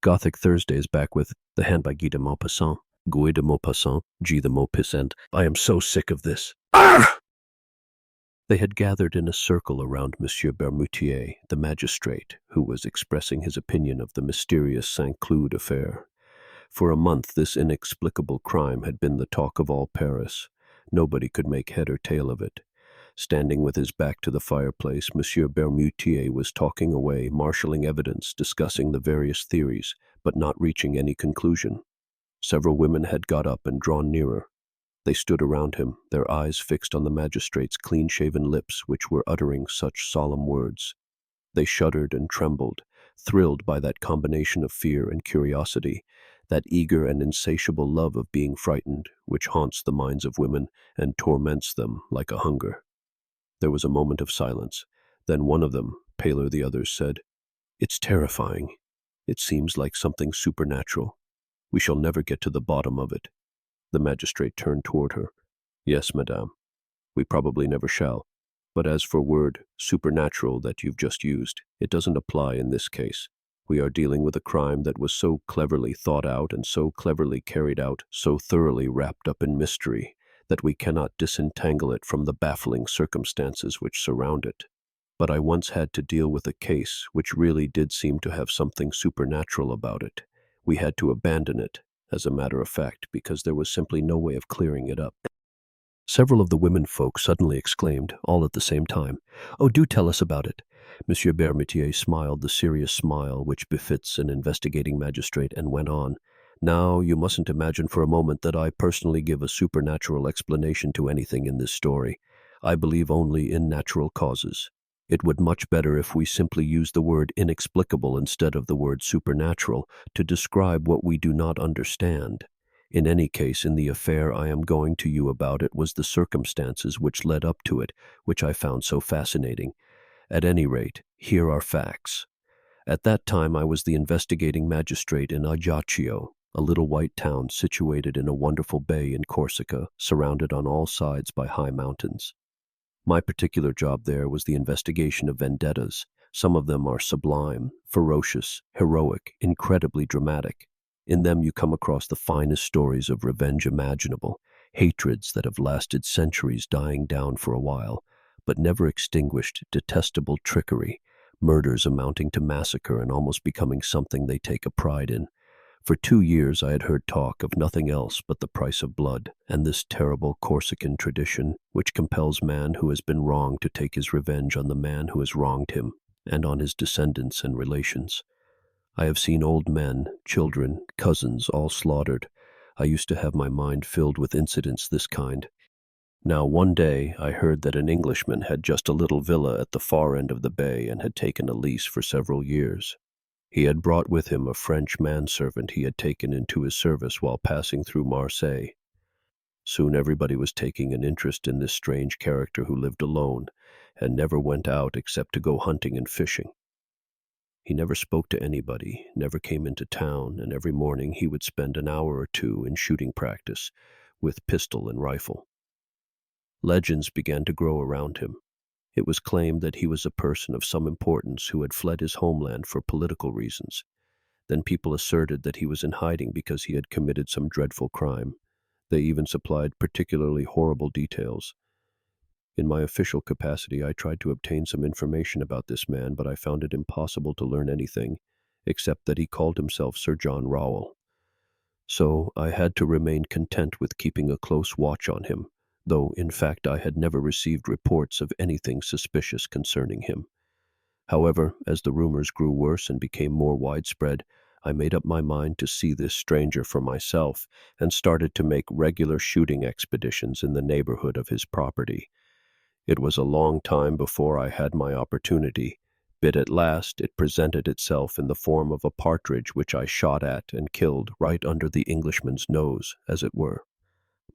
Gothic Thursdays back with The Hand by Guy de Maupassant. Guy de Maupassant, Guy de Maupassant. I am so sick of this. Arr! They had gathered in a circle around Monsieur Bermutier, the magistrate, who was expressing his opinion of the mysterious Saint Cloud affair. For a month this inexplicable crime had been the talk of all Paris. Nobody could make head or tail of it. Standing with his back to the fireplace, Monsieur Bermutier was talking away, marshalling evidence, discussing the various theories, but not reaching any conclusion. Several women had got up and drawn nearer. They stood around him, their eyes fixed on the magistrate's clean-shaven lips, which were uttering such solemn words. They shuddered and trembled, thrilled by that combination of fear and curiosity, that eager and insatiable love of being frightened, which haunts the minds of women and torments them like a hunger. There was a moment of silence. Then one of them, paler the others, said, "It's terrifying. It seems like something supernatural. We shall never get to the bottom of it." The magistrate turned toward her. "Yes, madame. We probably never shall. But as for word supernatural that you've just used, it doesn't apply in this case. We are dealing with a crime that was so cleverly thought out and so cleverly carried out, so thoroughly wrapped up in mystery, that we cannot disentangle it from the baffling circumstances which surround it. But I once had to deal with a case which really did seem to have something supernatural about it. We had to abandon it, as a matter of fact, because there was simply no way of clearing it up." Several of the women folk suddenly exclaimed, all at the same time, "Oh, do tell us about it." Monsieur Bermutier smiled the serious smile which befits an investigating magistrate and went on, "Now, you mustn't imagine for a moment that I personally give a supernatural explanation to anything in this story. I believe only in natural causes. It would much better if we simply use the word inexplicable instead of the word supernatural to describe what we do not understand. In any case, in the affair I am going to you about, it was the circumstances which led up to it which I found so fascinating. At any rate, here are facts. At that time I was the investigating magistrate in Ajaccio, a little white town situated in a wonderful bay in Corsica, surrounded on all sides by high mountains. My particular job there was the investigation of vendettas. Some of them are sublime, ferocious, heroic, incredibly dramatic. In them you come across the finest stories of revenge imaginable, hatreds that have lasted centuries dying down for a while, but never extinguished, detestable trickery, murders amounting to massacre and almost becoming something they take a pride in. For 2 years I had heard talk of nothing else but the price of blood, and this terrible Corsican tradition, which compels man who has been wronged to take his revenge on the man who has wronged him, and on his descendants and relations. I have seen old men, children, cousins, all slaughtered. I used to have my mind filled with incidents this kind. Now one day I heard that an Englishman had just a little villa at the far end of the bay and had taken a lease for several years. He had brought with him a French manservant he had taken into his service while passing through Marseille. Soon everybody was taking an interest in this strange character who lived alone and never went out except to go hunting and fishing. He never spoke to anybody, never came into town, and every morning he would spend an hour or two in shooting practice with pistol and rifle. Legends began to grow around him. It was claimed that he was a person of some importance who had fled his homeland for political reasons. Then people asserted that he was in hiding because he had committed some dreadful crime. They even supplied particularly horrible details. In my official capacity, I tried to obtain some information about this man, but I found it impossible to learn anything, except that he called himself Sir John Rowell. So I had to remain content with keeping a close watch on him, though in fact I had never received reports of anything suspicious concerning him. However, as the rumors grew worse and became more widespread, I made up my mind to see this stranger for myself and started to make regular shooting expeditions in the neighborhood of his property. It was a long time before I had my opportunity, but at last it presented itself in the form of a partridge which I shot at and killed right under the Englishman's nose, as it were.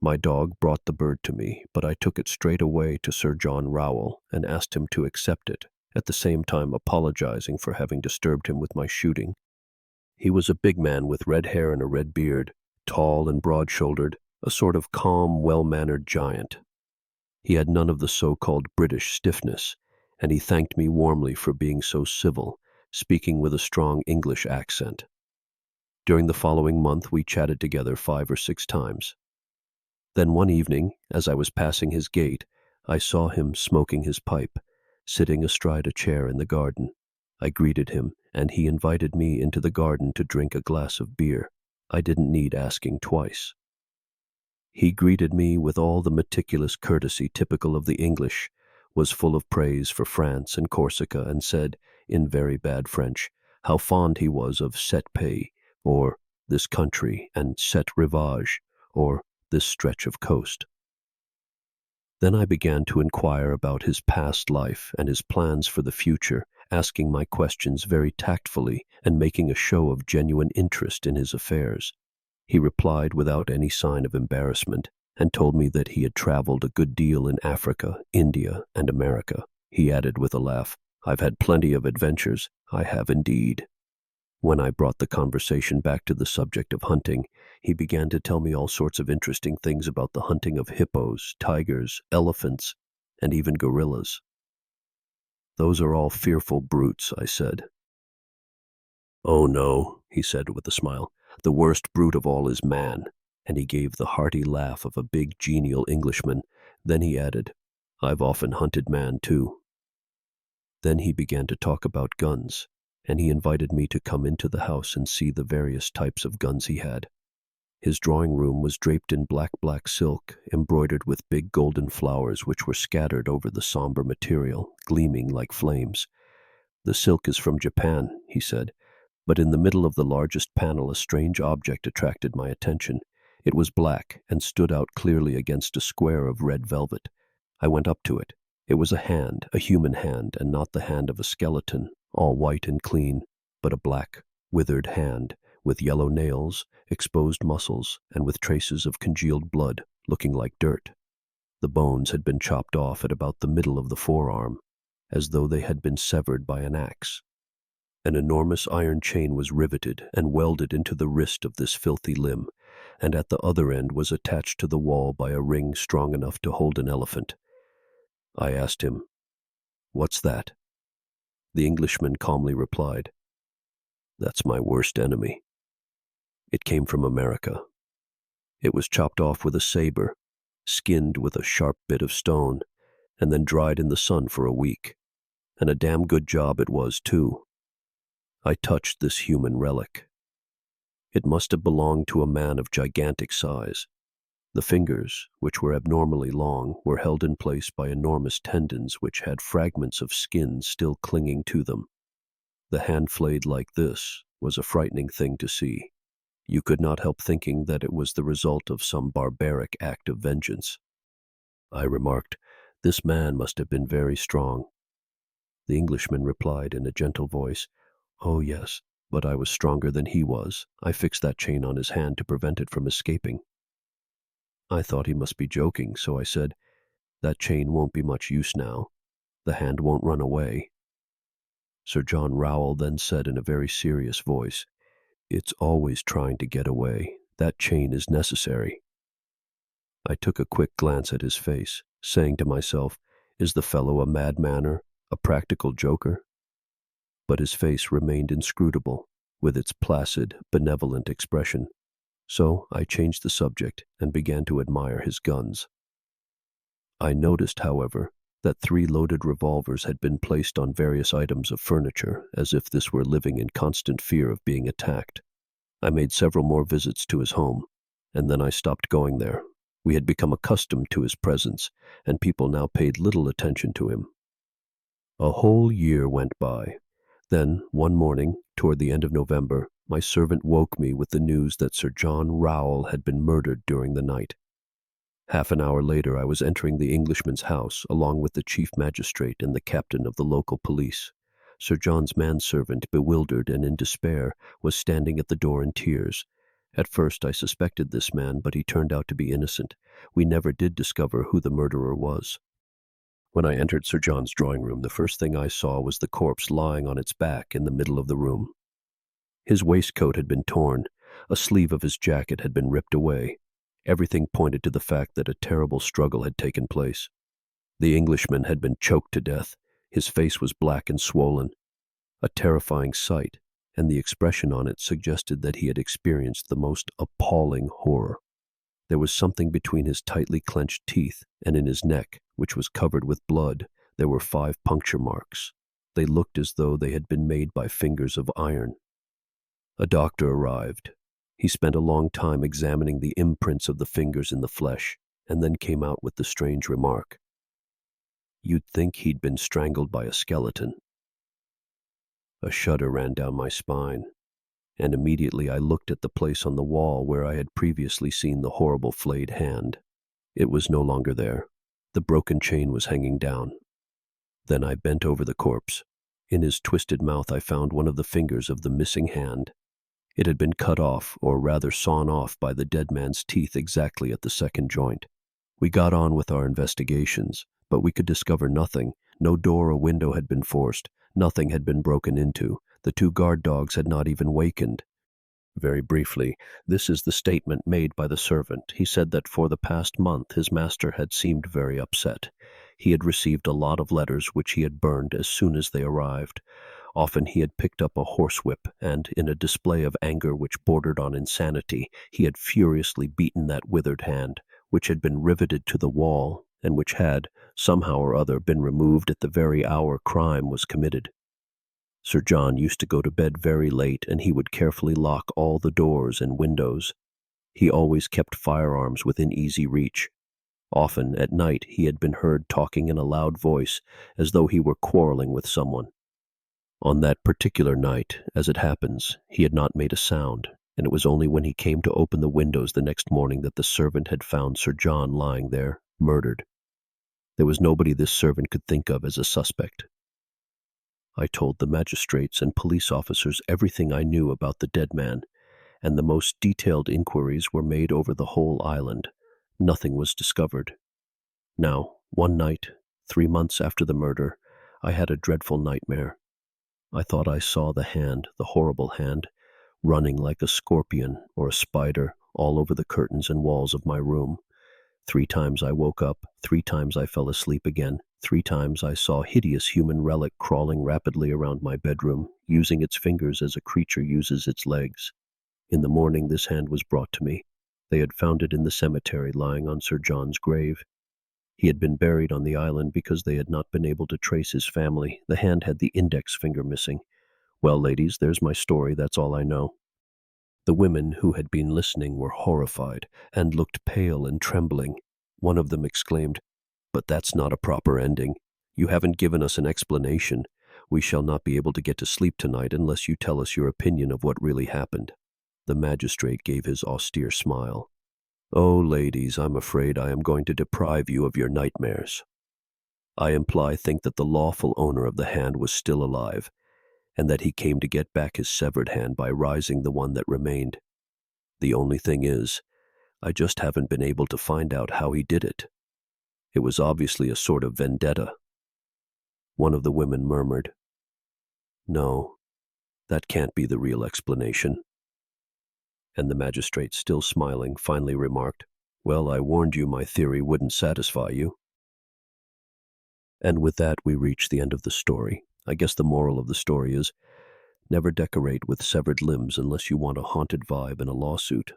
My dog brought the bird to me, but I took it straight away to Sir John Rowell and asked him to accept it, at the same time apologizing for having disturbed him with my shooting. He was a big man with red hair and a red beard, tall and broad-shouldered, a sort of calm, well-mannered giant. He had none of the so-called British stiffness, and he thanked me warmly for being so civil, speaking with a strong English accent. During the following month, we chatted together 5 or 6 times. Then one evening, as I was passing his gate, I saw him smoking his pipe, sitting astride a chair in the garden. I greeted him, and he invited me into the garden to drink a glass of beer. I didn't need asking twice. He greeted me with all the meticulous courtesy typical of the English, was full of praise for France and Corsica, and said, in very bad French, how fond he was of cette pays, or this country, and cette rivage, or this stretch of coast. Then I began to inquire about his past life and his plans for the future, asking my questions very tactfully and making a show of genuine interest in his affairs. He replied without any sign of embarrassment, and told me that he had traveled a good deal in Africa, India, and America. He added with a laugh, "I've had plenty of adventures, I have indeed." When I brought the conversation back to the subject of hunting, he began to tell me all sorts of interesting things about the hunting of hippos, tigers, elephants, and even gorillas. "Those are all fearful brutes," I said. "Oh no," he said with a smile, "the worst brute of all is man," and he gave the hearty laugh of a big, genial Englishman. Then he added, "I've often hunted man too." Then he began to talk about guns, and he invited me to come into the house and see the various types of guns he had. His drawing room was draped in black silk, embroidered with big golden flowers which were scattered over the somber material, gleaming like flames. "The silk is from Japan," he said, but in the middle of the largest panel a strange object attracted my attention. It was black and stood out clearly against a square of red velvet. I went up to it. It was a hand, a human hand, and not the hand of a skeleton, all white and clean, but a black, withered hand, with yellow nails, exposed muscles, and with traces of congealed blood, looking like dirt. The bones had been chopped off at about the middle of the forearm, as though they had been severed by an axe. An enormous iron chain was riveted and welded into the wrist of this filthy limb, and at the other end was attached to the wall by a ring strong enough to hold an elephant. I asked him, "What's that?" The Englishman calmly replied, "That's my worst enemy. It came from America. It was chopped off with a saber, skinned with a sharp bit of stone, and then dried in the sun for a week. And a damn good job it was, too." I touched this human relic. It must have belonged to a man of gigantic size. The fingers, which were abnormally long, were held in place by enormous tendons which had fragments of skin still clinging to them. The hand flayed like this was a frightening thing to see. You could not help thinking that it was the result of some barbaric act of vengeance. I remarked, "This man must have been very strong." The Englishman replied in a gentle voice, "Oh yes, but I was stronger than he was. I fixed that chain on his hand to prevent it from escaping." I thought he must be joking, so I said, "That chain won't be much use now. The hand won't run away." Sir John Rowell then said in a very serious voice, "It's always trying to get away. That chain is necessary." I took a quick glance at his face, saying to myself, "Is the fellow a madman, a practical joker?" But his face remained inscrutable, with its placid, benevolent expression. So I changed the subject and began to admire his guns. I noticed, however, that 3 loaded revolvers had been placed on various items of furniture, as if this were living in constant fear of being attacked. I made several more visits to his home, and then I stopped going there. We had become accustomed to his presence, and people now paid little attention to him. A whole year went by. Then, one morning, toward the end of November, my servant woke me with the news that Sir John Rowell had been murdered during the night. Half an hour later, I was entering the Englishman's house, along with the chief magistrate and the captain of the local police. Sir John's manservant, bewildered and in despair, was standing at the door in tears. At first I suspected this man, but he turned out to be innocent. We never did discover who the murderer was. When I entered Sir John's drawing room, the first thing I saw was the corpse lying on its back in the middle of the room. His waistcoat had been torn. A sleeve of his jacket had been ripped away. Everything pointed to the fact that a terrible struggle had taken place. The Englishman had been choked to death. His face was black and swollen. A terrifying sight, and the expression on it suggested that he had experienced the most appalling horror. There was something between his tightly clenched teeth, and in his neck, which was covered with blood, there were 5 puncture marks. They looked as though they had been made by fingers of iron. A doctor arrived. He spent a long time examining the imprints of the fingers in the flesh, and then came out with the strange remark, "You'd think he'd been strangled by a skeleton." A shudder ran down my spine, and immediately I looked at the place on the wall where I had previously seen the horrible flayed hand. It was no longer there. The broken chain was hanging down. Then I bent over the corpse. In his twisted mouth I found one of the fingers of the missing hand. It had been cut off, or rather sawn off, by the dead man's teeth exactly at the second joint. We got on with our investigations, but we could discover nothing. No door or window had been forced. Nothing had been broken into. The 2 guard dogs had not even wakened. Very briefly, this is the statement made by the servant. He said that for the past month his master had seemed very upset. He had received a lot of letters which he had burned as soon as they arrived. Often he had picked up a horsewhip, and, in a display of anger which bordered on insanity, he had furiously beaten that withered hand, which had been riveted to the wall, and which had, somehow or other, been removed at the very hour crime was committed. Sir John used to go to bed very late, and he would carefully lock all the doors and windows. He always kept firearms within easy reach. Often, at night, he had been heard talking in a loud voice, as though he were quarreling with someone. On that particular night, as it happens, he had not made a sound, and it was only when he came to open the windows the next morning that the servant had found Sir John lying there, murdered. There was nobody this servant could think of as a suspect. I told the magistrates and police officers everything I knew about the dead man, and the most detailed inquiries were made over the whole island. Nothing was discovered. Now, one night, 3 months after the murder, I had a dreadful nightmare. I thought I saw the hand, the horrible hand, running like a scorpion or a spider all over the curtains and walls of my room. 3 times I woke up, 3 times I fell asleep again, 3 times I saw a hideous human relic crawling rapidly around my bedroom, using its fingers as a creature uses its legs. In the morning this hand was brought to me. They had found it in the cemetery lying on Sir John's grave. He had been buried on the island because they had not been able to trace his family. The hand had the index finger missing. Well, ladies, there's my story. That's all I know. The women who had been listening were horrified and looked pale and trembling. One of them exclaimed, "But that's not a proper ending. You haven't given us an explanation. We shall not be able to get to sleep tonight unless you tell us your opinion of what really happened." The magistrate gave his austere smile. "Oh, ladies, I'm afraid I am going to deprive you of your nightmares. I think that the lawful owner of the hand was still alive, and that he came to get back his severed hand by rising the one that remained. The only thing is, I just haven't been able to find out how he did it. It was obviously a sort of vendetta." One of the women murmured, "No, that can't be the real explanation." And the magistrate, still smiling, finally remarked, "Well, I warned you my theory wouldn't satisfy you." And with that, we reach the end of the story. I guess the moral of the story is, never decorate with severed limbs unless you want a haunted vibe in a lawsuit.